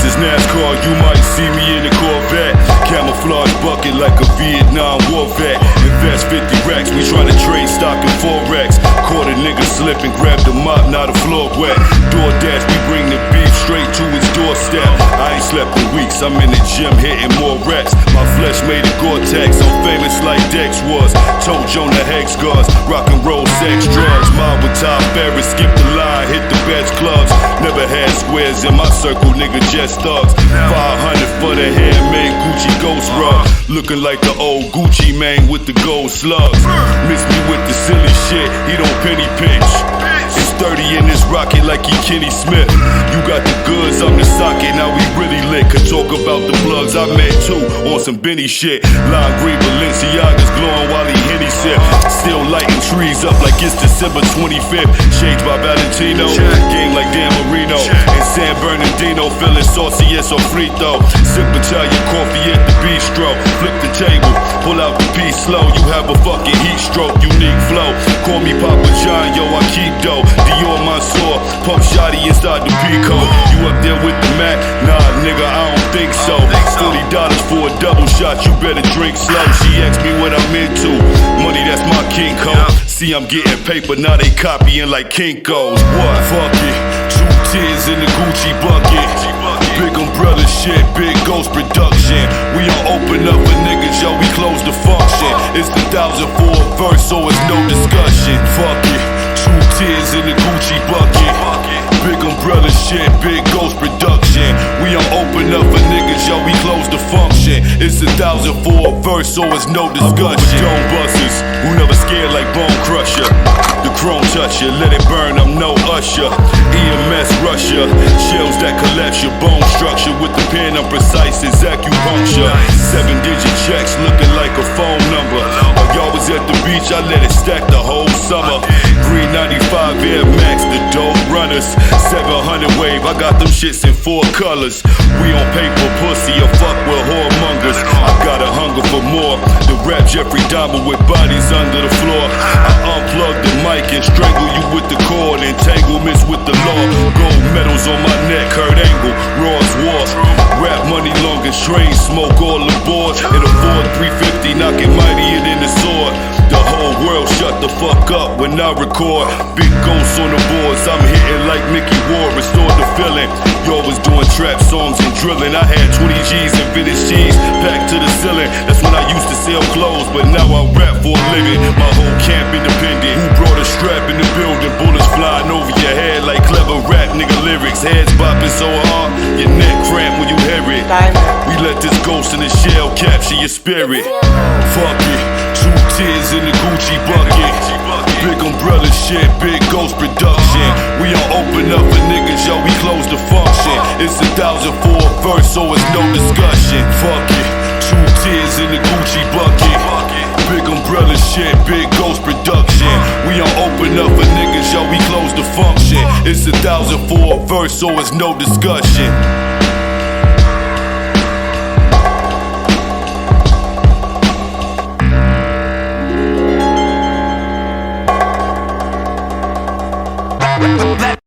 is NASCAR, you might see me in a Corvette. Camouflage bucket like a Vietnam war vet. Invest 50 racks, we tryna trade stock in Forex. Caught a nigga slipping, grabbed the mop, now the floor wet. DoorDash, we bring the beef straight to his doorstep. I ain't slept in weeks, I'm in the gym hitting more reps. My flesh made of Gore-Tex, I'm famous like Dex was. Told Jonah Hex guards, rock and roll, sex, drugs. Mob with Tom Ferris, skip the line, hit the best clubs. Never had squares in my circle, nigga, just thugs. 500 for the handmade Gucci ghost rug. Looking like the old Gucci man with the gold slugs. Miss me with the silly shit, he don't penny pinch. It's 30 in this rocket like he Kenny Smith. You got the goods, I'm the socket, now we really lit. Could talk about the plugs, I met two on some Benny shit. Lime green Balenciagas glowing while he Henny sip. Still lighting trees up like it's December 25th. Shades by Valentino, game like Dan Marino. And San Bernardino, feeling saucy and sofrito. Sip Italian coffee at the bistro. Flip the table, pull out the piece slow. You have a fucking heat stroke, unique flow. Call me Papa John, yo, I keep dough. Dior Mansour, pump shotty inside the Pico. You up there with the Mac? Nah, nigga, I don't think so. $40 for a double shot, you better drink slow. She asked me what I'm into. Money, that's my king code. See, I'm getting paper, now they copying like Kinko's. What? Fuck it. 2 tears in the Gucci bucket. Big umbrella shit, big ghost production. We don't open up for niggas, yo, we close the function. It's the 1,000 for a verse, so it's no discussion. Fuck it. 2 tears in the Gucci bucket. Big umbrella shit, big ghost production. We don't open up for niggas, yo, we close the function. It's 1,000 for a verse, so it's no discussion. Dome busters, who never scared like Bone Crusher. The chrome toucher, let it burn, I'm no usher. EMS Russia, shells that collapse your bone structure. With the pen, I'm precise as acupuncture. 7-digit checks looking like a phone number. While y'all was at the beach, I let it stack the whole summer. Green 95 Air Max, the dope runners. 700 wave, I got them shits in 4 colors. We on paper, pussy, or fuck with whoremongers. I got a hunger for more. The rap Jeffrey Dahmer with bodies under the floor. I unplug the mic and strangle you with the cord. Entanglements with the law. Gold medals on my neck, Kurt Angle, Ross War. Rap money long as train smoke all aboard. In a Ford 350, knocking mightier than the sword. The whole world shut the fuck up when I record. Big ghosts on the boards, I'm hitting like Mickey Ward. Restore the feeling. Y'all was doing trap songs and drilling. I had 20 G's and vintage cheese packed to the ceiling. That's when I used to sell clothes, but now I rap for a living. My whole camp independent. Who brought a strap in the building? Bullets flying over your head like clever rap nigga lyrics. Heads bopping so hard, your neck cramp when you hear it. We let this ghost in the shell capture your spirit. Fuck it. 2 tears in the Gucci bucket. Big umbrella shit, big ghost production. We don't open up for niggas, yo, we close the function. It's 1,000 for a verse, so it's no discussion. Fuck it. 2 tears in the Gucci bucket. Big umbrella shit, big ghost production. We don't open up for niggas, yo, we close the function. It's 1,000 for a verse, so it's no discussion.